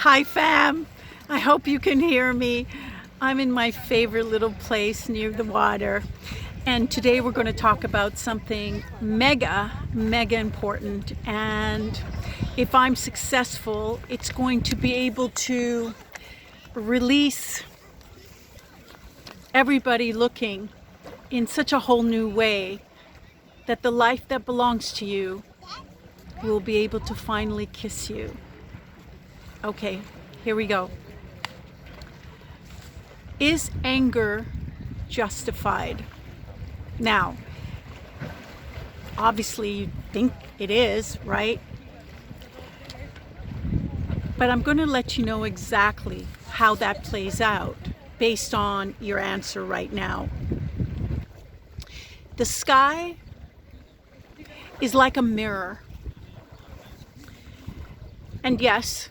Hi fam, I hope you can hear me. I'm in my favorite little place near the water, and today we're going to talk about something mega important, and if I'm successful, it's going to be able to release everybody looking in such a whole new way that the life that belongs to you will be able to finally kiss you. Okay, here we go. Is anger justified? Now, obviously you think it is, right? But I'm going to let you know exactly how that plays out based on your answer right now. The sky is like a mirror. And yes,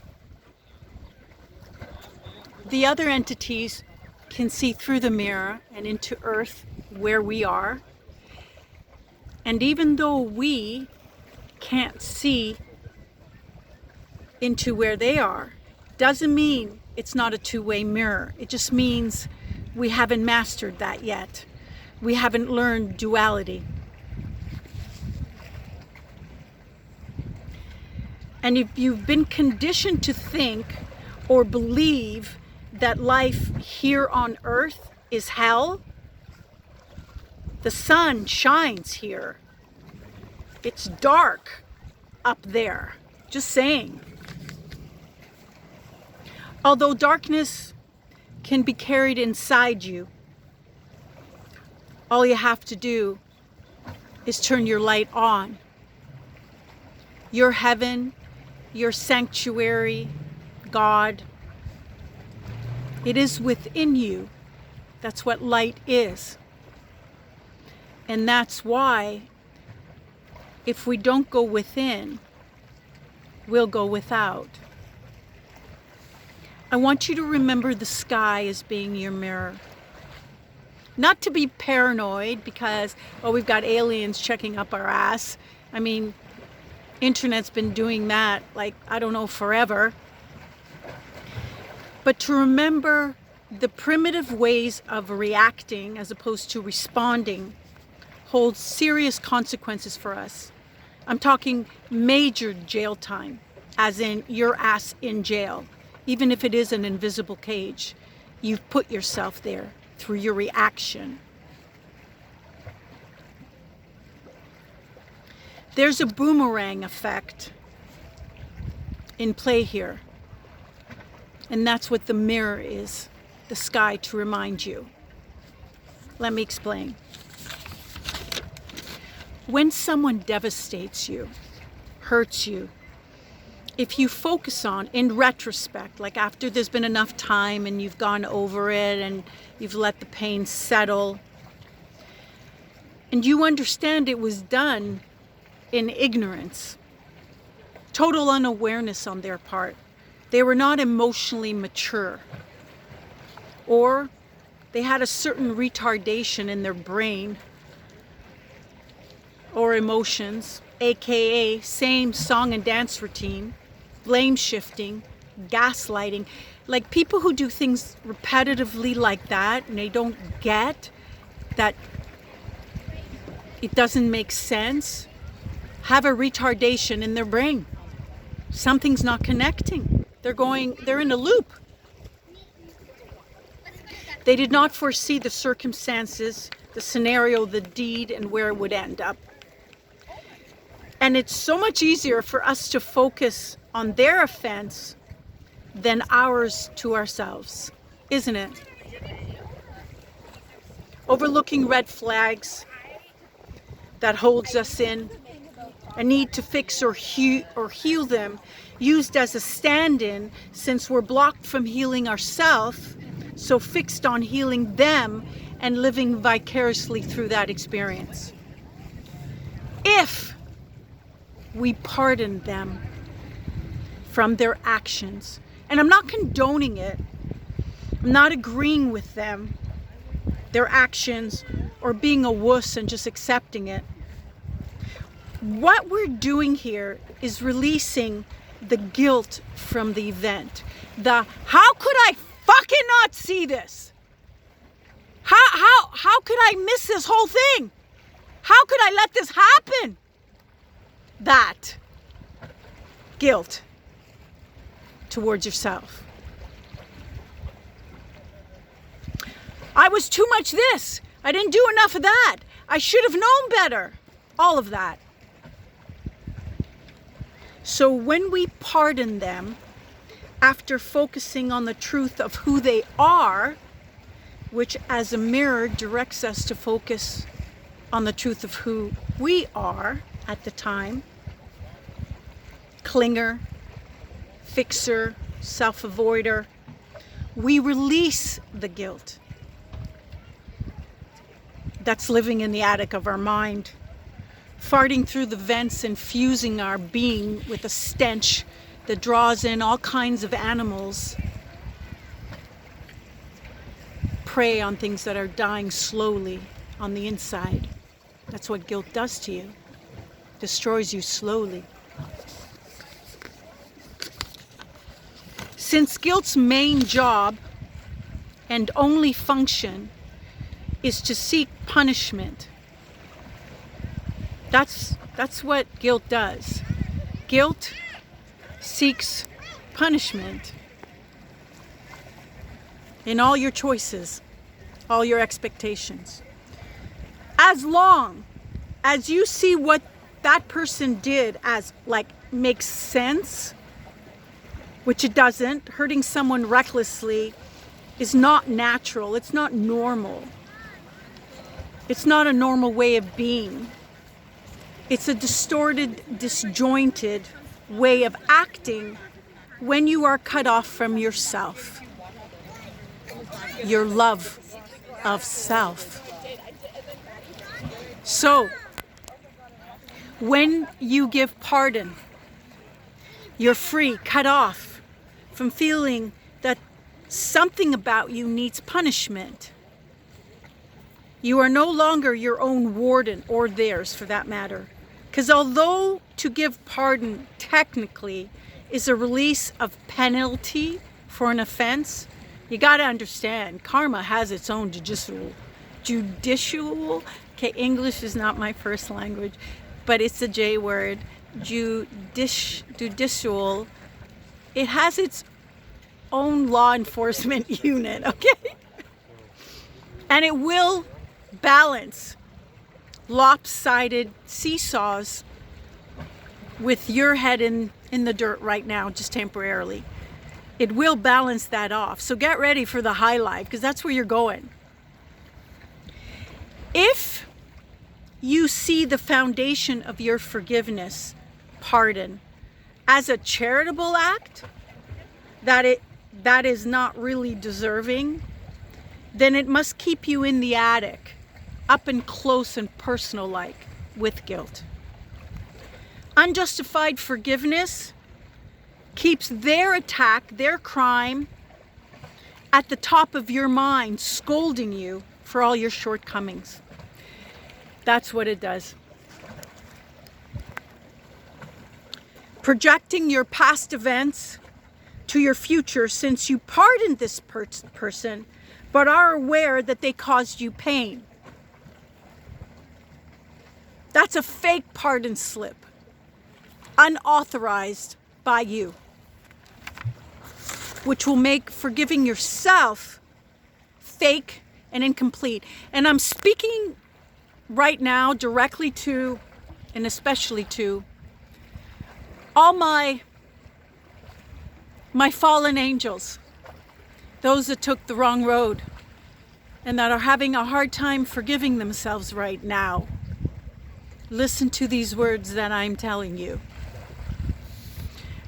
the other entities can see through the mirror and into Earth where we are. And even though we can't see into where they are, doesn't mean it's not a two-way mirror. It just means we haven't mastered that yet. We haven't learned duality. And if you've been conditioned to think or believe that life here on Earth is hell, the sun shines here. It's dark up there. Just saying. Although darkness can be carried inside you, all you have to do is turn your light on. Your heaven, your sanctuary, God, it is within you. That's what light is. And that's why if we don't go within, we'll go without. I want you to remember the sky as being your mirror. Not to be paranoid because, oh, we've got aliens checking up our ass. I mean, internet's been doing that, like, I don't know, forever. But to remember the primitive ways of reacting as opposed to responding holds serious consequences for us. I'm talking major jail time, as in your ass in jail. Even if it is an invisible cage, you've put yourself there through your reaction. There's a boomerang effect in play here. And that's what the mirror is, the sky, to remind you. Let me explain. When someone devastates you, hurts you, if you focus on, in retrospect, like after there's been enough time and you've gone over it and you've let the pain settle, and you understand it was done in ignorance, total unawareness on their part. They were not emotionally mature, or they had a certain retardation in their brain or emotions, aka same song and dance routine, blame shifting, gaslighting. Like people who do things repetitively like that and they don't get that it doesn't make sense, have a retardation in their brain. Something's not connecting. They're in a loop. They did not foresee the circumstances, the scenario, the deed, and where it would end up. And it's so much easier for us to focus on their offense than ours to ourselves, isn't it? Overlooking red flags that holds us in, a need to fix or heal them, used as a stand-in since we're blocked from healing ourselves, so fixed on healing them and living vicariously through that experience. If we pardon them from their actions, and I'm not condoning it, I'm not agreeing with them, their actions, or being a wuss and just accepting it. What we're doing here is releasing the guilt from the event. The, how could I fucking not see this? How could I miss this whole thing? How could I let this happen? That guilt towards yourself. I was too much this. I didn't do enough of that. I should have known better. All of that. So when we pardon them, after focusing on the truth of who they are, which as a mirror directs us to focus on the truth of who we are at the time, clinger, fixer, self-avoider, we release the guilt that's living in the attic of our mind, farting through the vents and fusing our being with a stench that draws in all kinds of animals, prey on things that are dying slowly on the inside. That's what guilt does to you. Destroys you slowly. Since guilt's main job and only function is to seek punishment, that's what guilt does. Guilt seeks punishment in all your choices, all your expectations. As long as you see what that person did as like makes sense, which it doesn't, hurting someone recklessly is not natural, it's not normal. It's not a normal way of being. It's a distorted, disjointed way of acting when you are cut off from yourself, your love of self. So, when you give pardon, you're free, cut off from feeling that something about you needs punishment. You are no longer your own warden, or theirs for that matter. Because although to give pardon technically is a release of penalty for an offense, you got to understand, karma has its own judicial. Okay, English is not my first language, but it's a J word. Judicial. It has its own law enforcement unit, okay? And it will balance lopsided seesaws with your head in the dirt right now, just temporarily. It will balance that off. So get ready for the high life, because that's where you're going. If you see the foundation of your forgiveness, pardon, as a charitable act, that is not really deserving, then it must keep you in the attic, up and close and personal like, with guilt. Unjustified forgiveness keeps their attack, their crime, at the top of your mind, scolding you for all your shortcomings. That's what it does. Projecting your past events to your future, since you pardoned this person, but are aware that they caused you pain. That's a fake pardon slip, unauthorized by you, which will make forgiving yourself fake and incomplete. And I'm speaking right now directly to, and especially to, all my fallen angels, those that took the wrong road and that are having a hard time forgiving themselves right now. Listen to these words that I'm telling you.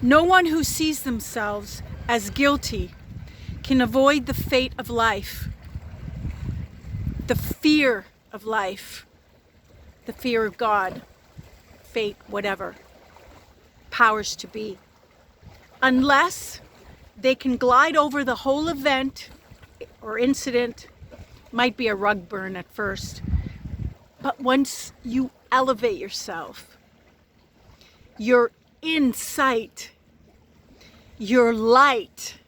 No one who sees themselves as guilty can avoid the fate of life, the fear of life, the fear of God, fate, whatever, powers to be, unless they can glide over the whole event or incident. Might be a rug burn at first, but once you elevate yourself, you're in sight your light,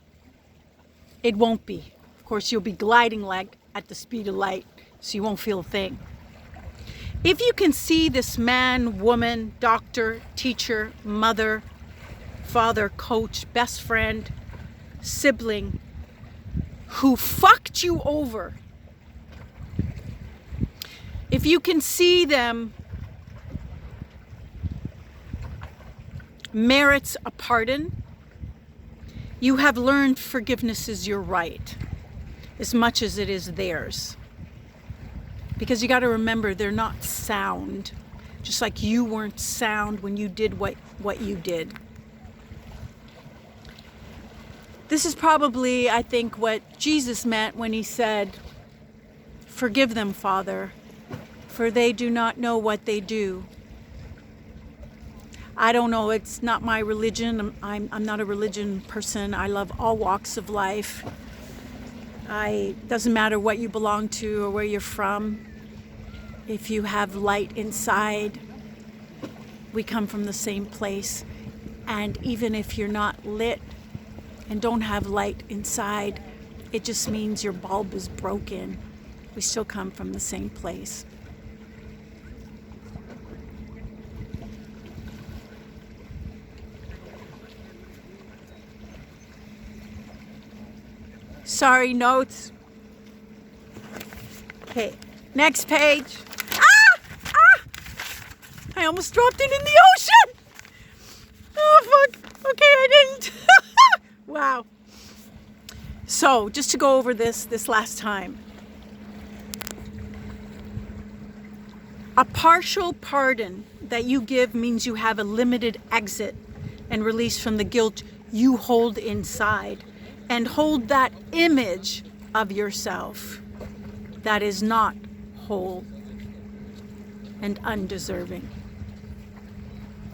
it won't be. Of course, you'll be gliding like at the speed of light, so you won't feel a thing. If you can see this man, woman, doctor, teacher, mother, father, coach, best friend, sibling, who fucked you over, if you can see them merits a pardon, you have learned forgiveness is your right as much as it is theirs. Because you got to remember, they're not sound, just like you weren't sound when you did what you did. This is probably, I think, what Jesus meant when he said, "Forgive them, Father, for they do not know what they do." I don't know, it's not my religion. I'm not a religion person. I love all walks of life. Doesn't matter what you belong to or where you're from. If you have light inside, we come from the same place. And even if you're not lit and don't have light inside, it just means your bulb is broken. We still come from the same place. Sorry, notes. Okay, next page. I almost dropped it in the ocean. Oh, fuck. Okay, I didn't. Wow. So, just to go over this last time. A partial pardon that you give means you have a limited exit and release from the guilt you hold inside and hold that image of yourself that is not whole and undeserving.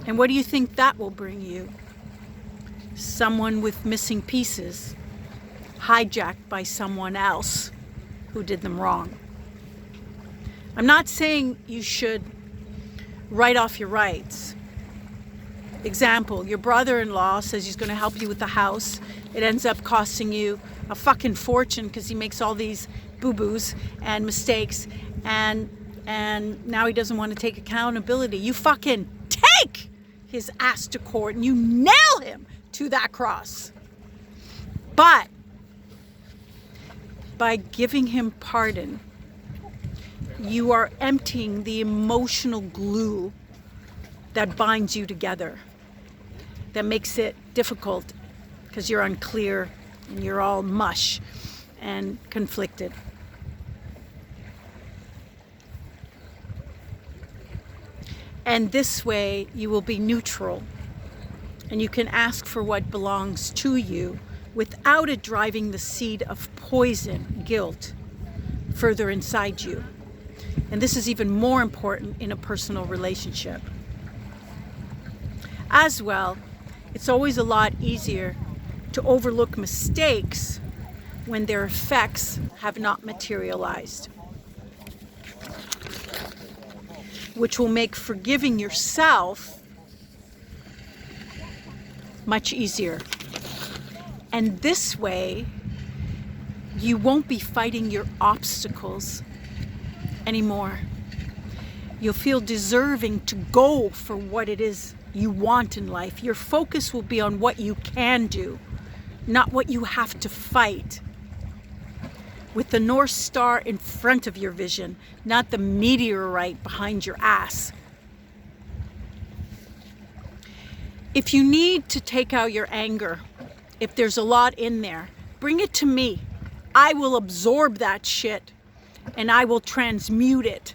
And what do you think that will bring you? Someone with missing pieces, hijacked by someone else who did them wrong. I'm not saying you should write off your rights. Example, your brother-in-law says he's going to help you with the house. It ends up costing you a fucking fortune because he makes all these boo-boos and mistakes, and now he doesn't want to take accountability. You fucking take his ass to court and you nail him to that cross. But by giving him pardon, you are emptying the emotional glue that binds you together, that makes it difficult because you're unclear and you're all mush and conflicted. And this way you will be neutral and you can ask for what belongs to you without it driving the seed of poison, guilt, further inside you. And this is even more important in a personal relationship. As well, it's always a lot easier to overlook mistakes when their effects have not materialized, which will make forgiving yourself much easier. And this way, you won't be fighting your obstacles anymore. You'll feel deserving to go for what it is you want in life. Your focus will be on what you can do, not what you have to fight. With the North Star in front of your vision, not the meteorite behind your ass. If you need to take out your anger, if there's a lot in there, bring it to me. I will absorb that shit and I will transmute it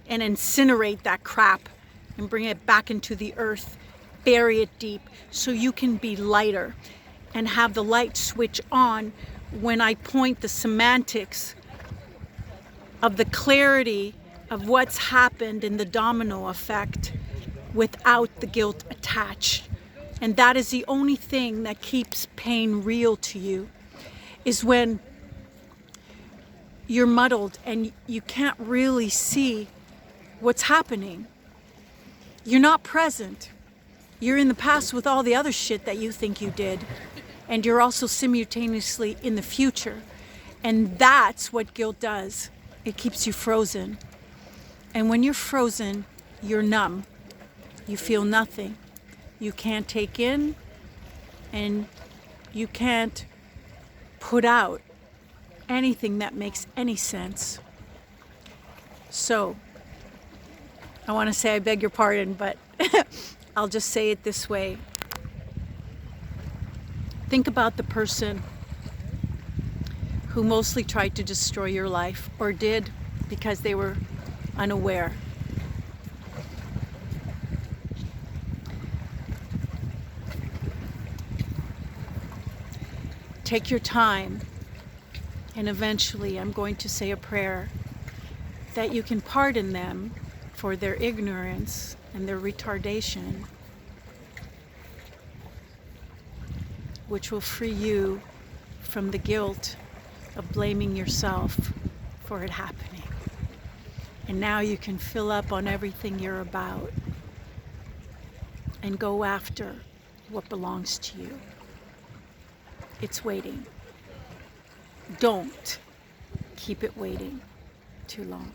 and incinerate that crap and bring it back into the earth, bury it deep so you can be lighter and have the light switch on when I point the semantics of the clarity of what's happened in the domino effect without the guilt attached. And that is the only thing that keeps pain real to you, is when you're muddled and you can't really see what's happening. You're not present. You're in the past with all the other shit that you think you did. And you're also simultaneously in the future. And that's what guilt does. It keeps you frozen. And when you're frozen, you're numb. You feel nothing. You can't take in, and you can't put out anything that makes any sense. So, I want to say I beg your pardon, but I'll just say it this way. Think about the person who mostly tried to destroy your life, or did because they were unaware. Take your time, and eventually I'm going to say a prayer that you can pardon them for their ignorance and their retardation, which will free you from the guilt of blaming yourself for it happening. And now you can fill up on everything you're about and go after what belongs to you. It's waiting. Don't keep it waiting too long.